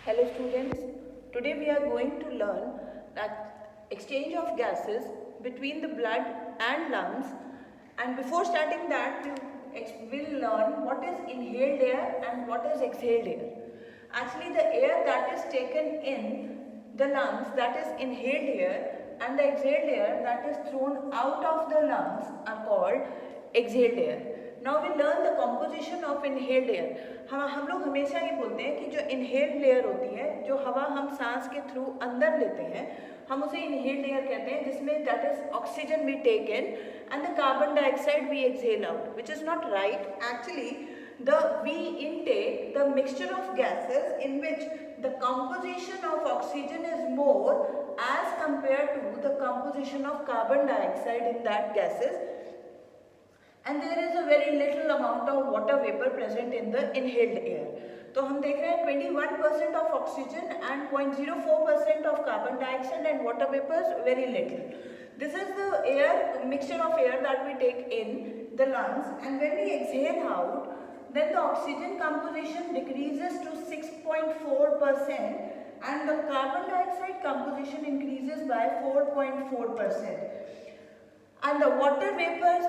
Hello students, today we are going to learn that exchange of gases between the blood and lungs, and before starting that we will learn what is inhaled air and what is exhaled air. Actually the air that is taken in the lungs, that is inhaled air, and the exhaled air that is thrown out of the lungs are called exhaled air. Now we learn the composition of inhaled air. हम लोग हमेशा ये बोलते हैं कि जो inhaled layer होती है, जो हवा हम सांस के थ्रू अंदर लेते हैं, हम उसे इनहेल्ड एयर कहते हैं, जिसमें that is oxygen we take in and the carbon dioxide we exhale out, which is not right. Actually we intake the mixture of gases in which the composition of oxygen is more as compared to the composition of carbon dioxide in that gases, and there is a very little amount of water vapor present in the inhaled air. तो हम देख रहे हैं 21% of oxygen and 0.04% of carbon dioxide and water vapors very little. This is the air mixture of air that we take in the lungs, and when we exhale out, then the oxygen composition decreases to 6.4% and the carbon dioxide composition increases by 4.4%. And the water vapors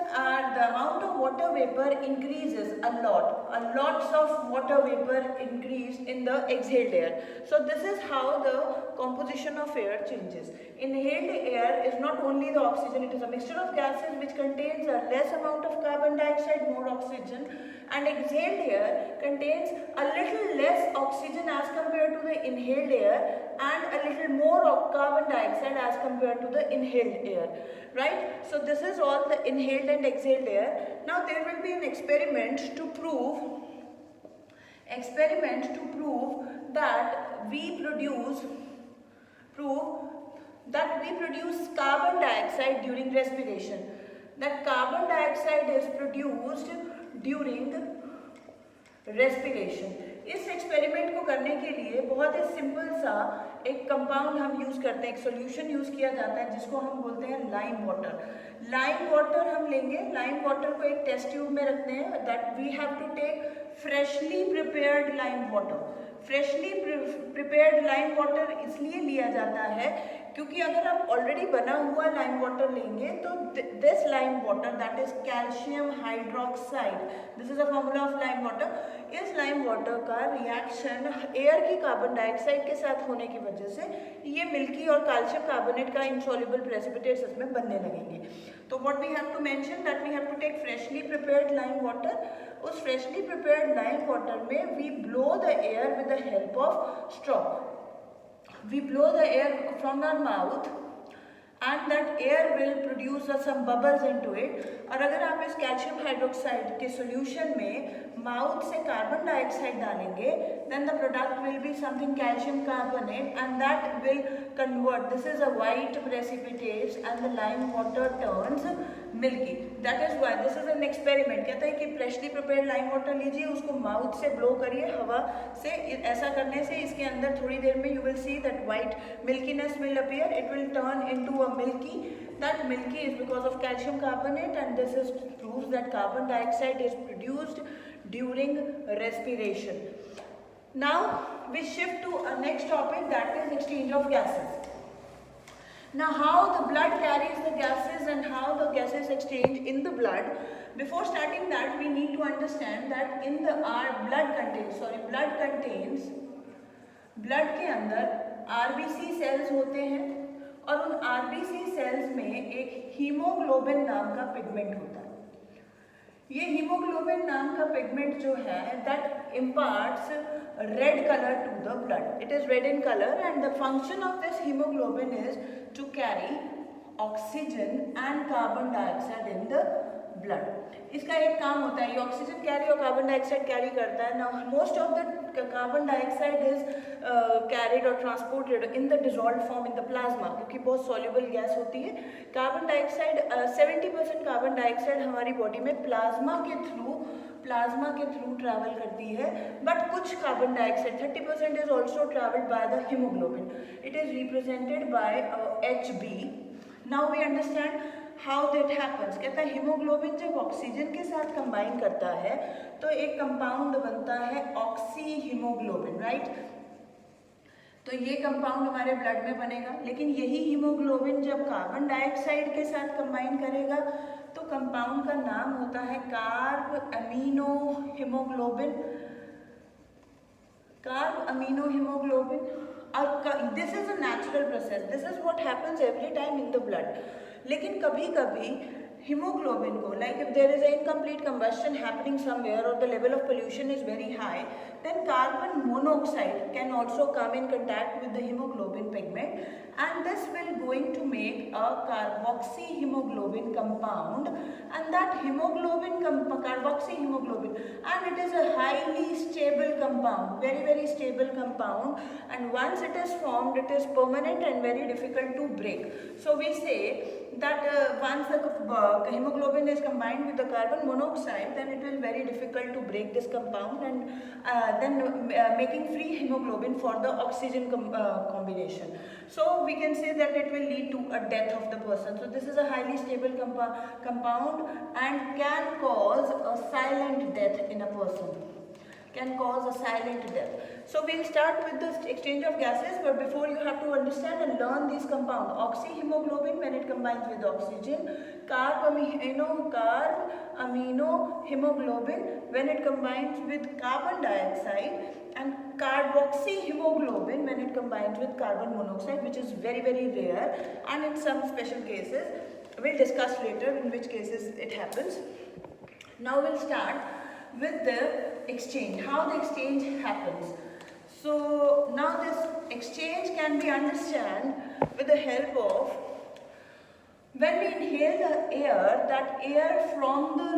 the amount of water vapor increases a lot. Lots of water vapor increase in the exhaled air. So this is how the composition of air changes. Inhaled air is not only the oxygen, it is a mixture of gases which contains a less amount of carbon dioxide, more oxygen, and exhaled air contains a little less oxygen as compared to the inhaled air and a little more of carbon dioxide as compared to the inhaled air, right? So this is all the inhaled and exhaled air. Now there will be an experiment to prove that we produce carbon dioxide during respiration. That carbon dioxide is produced during respiration. इस experiment को करने के लिए बहुत ही simple सा एक compound हम use करते हैं, एक सॉल्यूशन यूज़ किया जाता है जिसको हम बोलते हैं लाइम वाटर। लाइम वाटर हम लेंगे, लाइम वाटर को एक टेस्ट ट्यूब में रखते हैं, that we have to take freshly prepared lime water. Freshly prepared lime water इसलिए लिया जाता है क्योंकि अगर आप ऑलरेडी बना हुआ लाइम वाटर लेंगे तो this lime water that is calcium hydroxide, this is a formula of lime water. इस लाइम वाटर का रिएक्शन एयर की कार्बन डाइऑक्साइड के साथ होने की वजह से ये मिल्की और कैल्शियम कार्बोनेट का इनसॉल्युबल प्रेसिपिटेट्स इसमें बनने लगेंगे। तो what we have to mention that we have to take freshly prepared lime water. उस फ्रेशली प्रिपेयर्ड लाइम वाटर में we blow the air with the help of straw. We blow the air from our mouth and that air will produce some bubbles into it. और अगर आप इस calcium hydroxide के solution में mouth से carbon dioxide डालेंगे, then the product will be something calcium carbonate and that will convert. This is a white precipitate and the lime water turns milky. That is why this is an experiment. कहता है कि freshly prepared lime water लीजिए, उसको mouth से blow करिए हवा से। ऐसा करने से इसके अंदर थोड़ी देर में you will see that white milkiness will appear. It will turn into a milky. That milky is because of calcium carbonate, and this is proves that carbon dioxide is produced during respiration. Now we shift to a next topic, that is exchange of gases. Now how the blood carries the gases and how the gases exchange in the blood. Before starting that, we need to understand that in the blood के अंदर RBC sales होते हैं और उन RBC sales में एक haemoglobin नाम का पिगमेंट होता है। ये हीमोग्लोबिन नाम का पिगमेंट जो है that imparts red color to the blood. It is red in color and the function of this hemoglobin is to carry oxygen and carbon dioxide in the blood. इसका एक काम होता है, ये ऑक्सीजन कैरी और carbon dioxide carry करता है। Now most of the carbon dioxide is carried और transported in the dissolved form in the plasma, क्योंकि बहुत सॉल्युबल गैस होती है। कार्बन डाइऑक्साइड 70% कार्बन डाइऑक्साइड हमारी बॉडी में प्लाज्मा के थ्रू ट्रैवल करती है, बट कुछ carbon dioxide 30% is also travelled by the haemoglobin. It is represented by HB. Now we understand how that happens. कहता है हीमोग्लोबिन जब ऑक्सीजन के साथ कंबाइन करता है तो एक कंपाउंड बनता है ऑक्सी हीमोग्लोबिन, राइट। तो ये कंपाउंड हमारे ब्लड में बनेगा, लेकिन यही हीमोग्लोबिन जब कार्बन डाइऑक्साइड के साथ कंबाइन करेगा तो कंपाउंड का नाम होता है carb amino haemoglobin. Carb amino haemoglobin. This is a natural process, this is what happens every time in the blood. लेकिन कभी कभी hemoglobin को, like if there is an incomplete combustion happening somewhere or the level of pollution is very high, then carbon monoxide can also come in contact with the hemoglobin pigment, and this will going to make a carboxy hemoglobin compound, and that carboxy hemoglobin, and it is a highly stable compound, very stable compound, and once it is formed it is permanent and very difficult to break. So we say that once the hemoglobin is combined with the carbon monoxide, then it will very difficult to break this compound, and then making free hemoglobin for the oxygen combination. So we can say that it will lead to a death of the person. So this is a highly stable compound and can cause a silent death in a person. Can cause a silent death. So we'll start with the exchange of gases, but before you have to understand and learn these compounds. Oxyhemoglobin when it combines with oxygen, carb amino hemoglobin when it combines with carbon dioxide, and carboxyhemoglobin when it combines with carbon monoxide, which is very rare, and in some special cases we'll discuss later in which cases it happens. Now we'll start with the exchange, how the exchange happens. So now this exchange can be understood with the help of, when we inhale the air, that air from the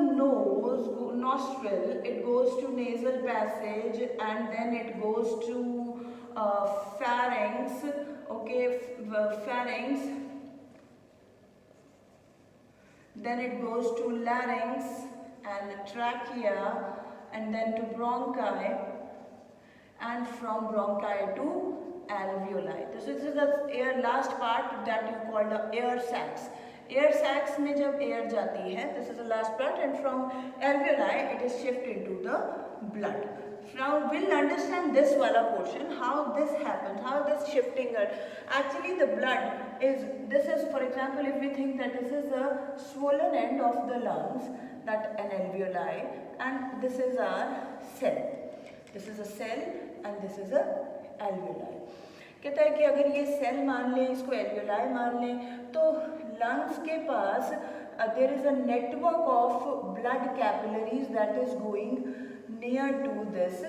nostril, it goes to nasal passage, and then it goes to pharynx, okay, pharynx, then it goes to larynx and trachea, and then to bronchi, and from bronchi to alveoli. This is the air last part that you call the air sacs. Air sacs में जब air जाती है, this is the last part, and from alveoli it is shifted to the blood. Now we'll understand this wala portion, how this happens, how this shifting. Actually the blood is, this is, for example, if we think that this is a swollen end of the lungs, that an alveoli, and this is our cell. This is a cell and this is a alveoli. कहता है कि अगर ये cell मान लें, इसको alveoli मान लें, तो lungs के पास there is a network of blood capillaries that is going near to this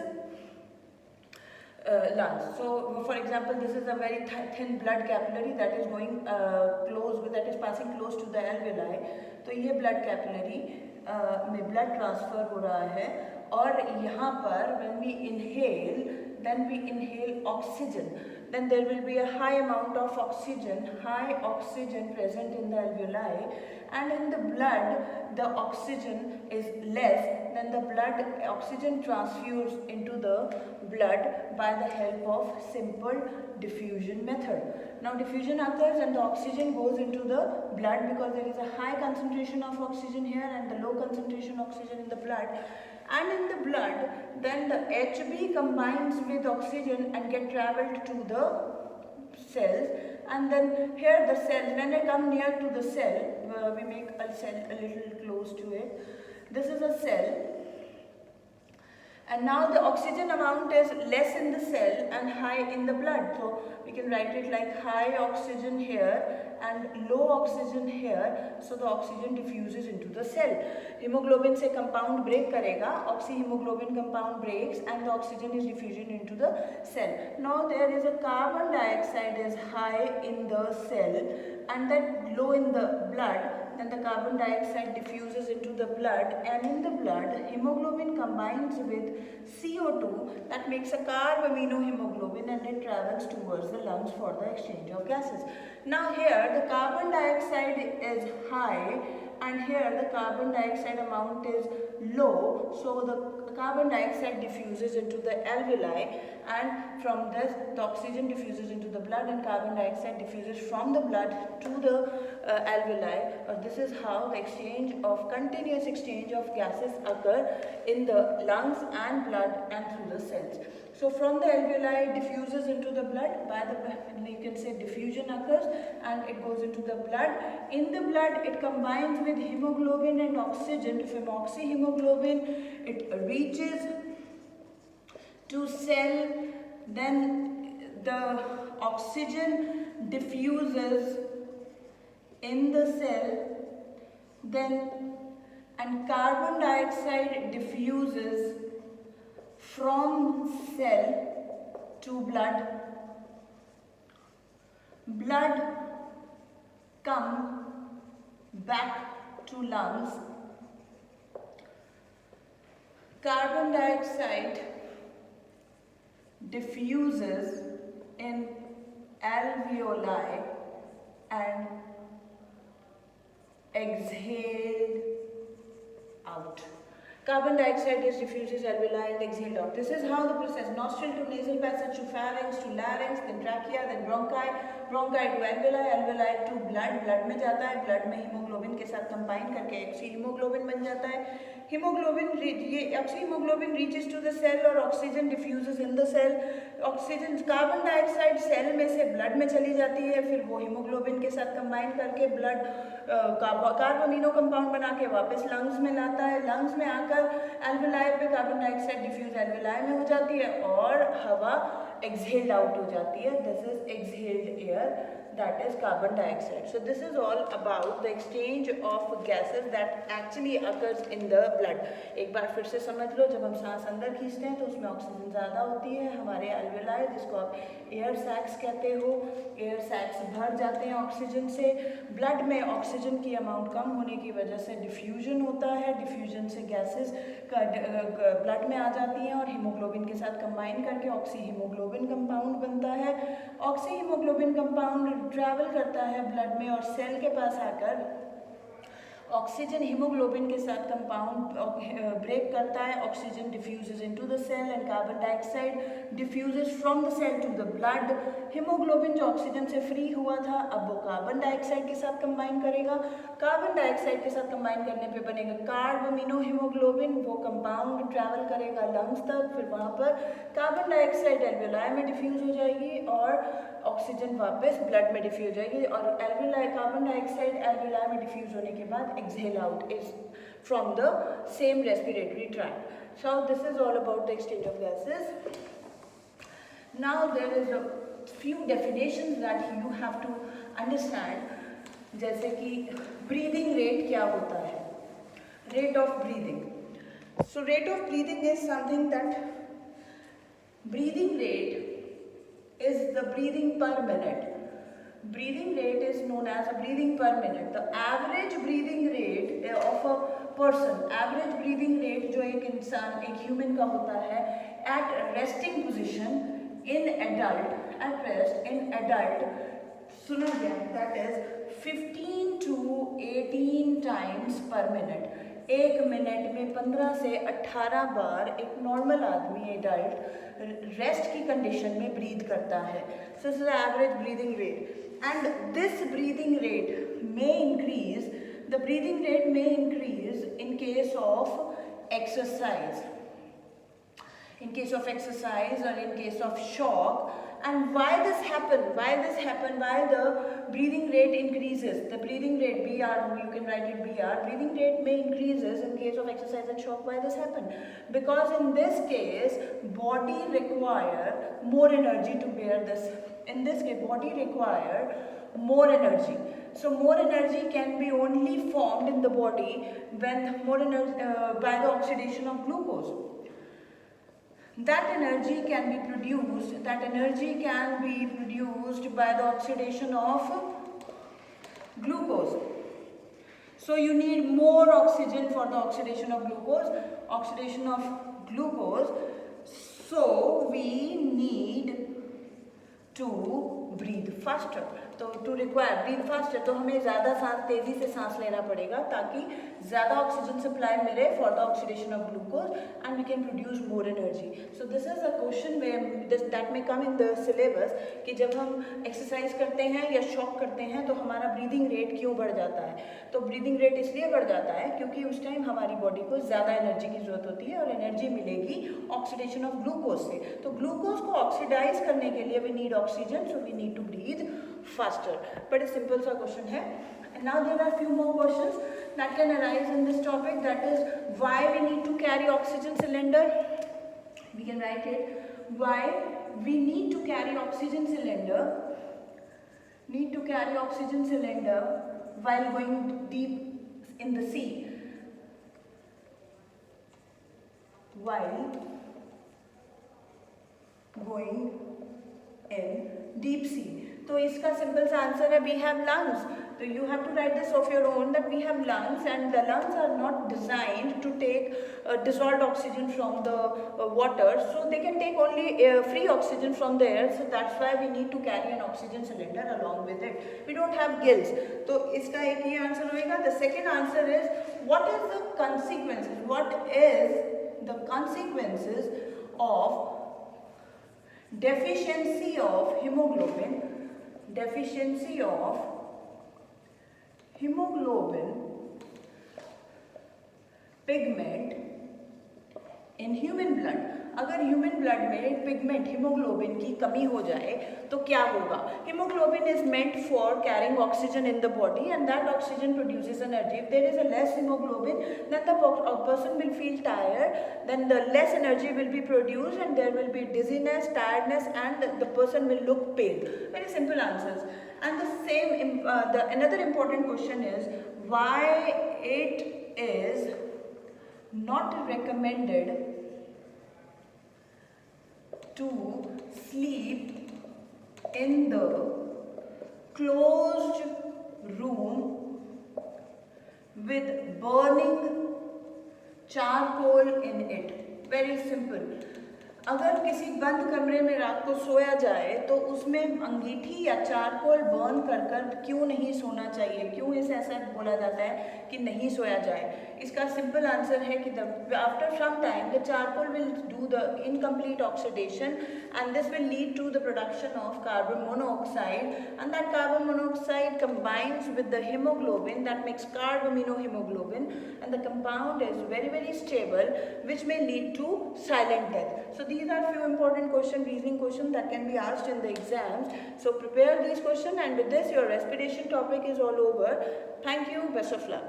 lungs. So for example, this is a very thin blood capillary that is going that is passing close to the alveoli. तो ये blood capillary में blood transfer हो रहा है, और यहाँ पर when we inhale, then we inhale oxygen, then there will be a high amount of oxygen present in the alveoli, and in the blood the oxygen is less, then the blood oxygen transfers into the blood by the help of simple diffusion method. Now diffusion occurs and the oxygen goes into the blood because there is a high concentration of oxygen here and the low concentration oxygen in the blood. And in the blood, then the Hb combines with oxygen and get travelled to the cells, and then here the cells, when they come near to the cell, we make a cell a little close to it. This is a cell, and now the oxygen amount is less in the cell and high in the blood. So we can write it like high oxygen here and low oxygen here. So the oxygen diffuses into the cell. Hemoglobin से compound break करेगा, oxyhemoglobin compound breaks and the oxygen is diffusion into the cell. Now there is a carbon dioxide is high in the cell and then low in the blood. Then the carbon dioxide diffuses into the blood, and in the blood hemoglobin combines with CO2 that makes a carb amino hemoglobin, and it travels towards the lungs for the exchange of gases. Now here the carbon dioxide is high and here the carbon dioxide amount is low, so the carbon dioxide diffuses into the alveoli, and from this the oxygen diffuses into the blood and carbon dioxide diffuses from the blood to the alveoli. This is how the continuous exchange of gases occur in the lungs and blood and through the cells. So from the alveoli diffuses into the blood, you can say diffusion occurs and it goes into the blood. In the blood it combines with hemoglobin and oxygen to form oxyhemoglobin. It reaches to cell, then the oxygen diffuses in the cell, then and carbon dioxide diffuses from cell to blood. Blood come back to lungs. Carbon dioxide diffuses in alveoli and exhaled out. Carbon dioxide is diffuses alveoli and exhaled out. This is how the process: nostril to nasal passage to pharynx to larynx, then trachea, then bronchi, bronchi to alveoli, alveoli to blood. Blood में जाता है, blood में haemoglobin के साथ combine करके oxyhaemoglobin बन जाता है. हीमोग्लोबिन ये oxyhaemoglobin reaches to the cell और oxygen diffuses in the cell. Oxygen carbon dioxide cell में से ब्लड में चली जाती है, फिर वो हीमोग्लोबिन के साथ कंबाइन करके ब्लड कार्बोमिनो कंपाउंड बना के वापस लंग्स में लाता है. लंग्स में आकर एल्वेलाई पे कार्बन डाइऑक्साइड डिफ्यूज एल्वेलाई में हो जाती है और हवा exhaled out हो जाती है. This is exhaled air, that is carbon dioxide. So this is all about the exchange of gases that actually occurs in the blood. एक बार फिर से समझ लो, जब हम सांस अंदर खींचते हैं तो उसमें ऑक्सीजन ज़्यादा होती है. हमारे एल्वेलाई, जिसको आप एयर सैक्स कहते हो, एयर सैक्स भर जाते हैं ऑक्सीजन से. ब्लड में ऑक्सीजन की अमाउंट कम होने की वजह से डिफ्यूजन होता है. डिफ्यूजन से गैसेस ब्लड में आ जाती हैं और हीमोग्लोबिन के साथ कंबाइन करके ऑक्सीहीमोग्लोबिन कंपाउंड बनता है. ऑक्सीहीमोग्लोबिन कंपाउंड ट्रैवल करता है ब्लड में और सेल के पास आकर ऑक्सीजन हीमोग्लोबिन के साथ कंपाउंड ब्रेक करता है. Oxygen diffuses into the cell and carbon dioxide diffuses from the cell to the blood. Haemoglobin जो ऑक्सीजन से फ्री हुआ था, अब वो कार्बन डाइऑक्साइड के साथ कंबाइन करेगा. कार्बन डाइऑक्साइड के साथ कंबाइन करने पे बनेगा कार्बामिनो हीमोग्लोबिन. वो कंपाउंड ट्रैवल करेगा लंग्स तक, फिर वहाँ पर कार्बन डाइऑक्साइड एल्वेलाई में डिफ्यूज हो जाएगी और ऑक्सीजन वापस ब्लड में डिफ्यूज हो जाएगी. और एल्वेलाई कार्बन डाइऑक्साइड एल्वेलाई में डिफ्यूज होने के बाद exhale out is from the same respiratory tract. So this is all about the exchange of gases. Now there is a few definitions that you have to understand. जैसे कि breathing rate क्या होता है, rate of breathing. So rate of breathing is something that breathing rate is the breathing per minute. Breathing rate is known as a breathing per minute. The average breathing rate of a person, average breathing rate जो एक इंसान, एक human का होता है at resting position in adult, at rest in adult, सुना गया, that is 15 to 18 times per minute. एक मिनट में 15 से 18 बार एक नॉर्मल आदमी एडल्ट रेस्ट की कंडीशन में ब्रीथ करता है. सो this is average breathing rate. And this breathing rate may increase, the breathing rate may increase in case of exercise. In case of exercise or in case of shock. And why this happen? Why the breathing rate increases? The breathing rate, BR, you can write it BR, breathing rate may increases in case of exercise and shock. Why this happen? Because in this case, body require more energy to bear this. In this case, body require more energy. So more energy can be only formed in the body when more energy by the oxidation of glucose. That energy can be produced. That energy can be produced by the oxidation of glucose. So you need more oxygen for the oxidation of glucose. Oxidation of glucose. So we need to breathe faster. तो to require breathe faster, तो हमें ज़्यादा सांस तेज़ी से सांस लेना पड़ेगा ताकि ज़्यादा ऑक्सीजन सप्लाई मिले for the oxidation of glucose and we can produce more energy. So this is a question that may come in the syllabus कि जब हम एक्सरसाइज करते हैं या शॉक करते हैं तो हमारा ब्रीदिंग रेट क्यों बढ़ जाता है. तो ब्रीदिंग रेट इसलिए बढ़ जाता है क्योंकि उस टाइम हमारी बॉडी को ज़्यादा एनर्जी की ज़रूरत होती है और एनर्जी मिलेगी ऑक्सीडेशन ऑफ ग्लूकोज से. तो ग्लूकोज को ऑक्सीडाइज करने के लिए we need oxygen, so we need to breathe faster. But a simple सा question है. And now there are few more questions that can arise in this topic, that is why we need to carry oxygen cylinder. We can write it, why we need to carry oxygen cylinder while going deep in the sea. While going in deep sea. तो इसका simple सा answer है we have lungs. तो you have to write this of your own that we have lungs and the lungs are not designed to take dissolved oxygen from the water, so they can take only free oxygen from the air, so that's why we need to carry an oxygen cylinder along with it. We don't have gills. तो इसका एक ही answer होएगा. The second answer is what is the consequences? What is the consequences of deficiency of hemoglobin pigment in human blood. अगर human blood में pigment haemoglobin की कमी हो जाए तो क्या होगा. Haemoglobin is meant for carrying oxygen in the body and that oxygen produces energy. If there is a less haemoglobin then the person will feel tired, then the less energy will be produced and there will be dizziness, tiredness and the person will look pale. Very simple answers. And the same another important question is why it is not recommended to sleep in the closed room with burning charcoal in it. Very simple. अगर किसी बंद कमरे में रात को सोया जाए तो उसमें अंगीठी या चारकोल बर्न कर कर क्यों नहीं सोना चाहिए. क्यों इसे ऐसा बोला जाता है कि नहीं सोया जाए. इसका सिंपल आंसर है कि after some time the charcoal will do the incomplete oxidation and this will lead to the production of carbon monoxide and that carbon monoxide combines with the hemoglobin that makes carbaminohemoglobin and the compound is very very stable which may lead to silent death. So these are few important reasoning questions that can be asked in the exams. So prepare these questions and with this your respiration topic is all over. Thank you. Best of luck.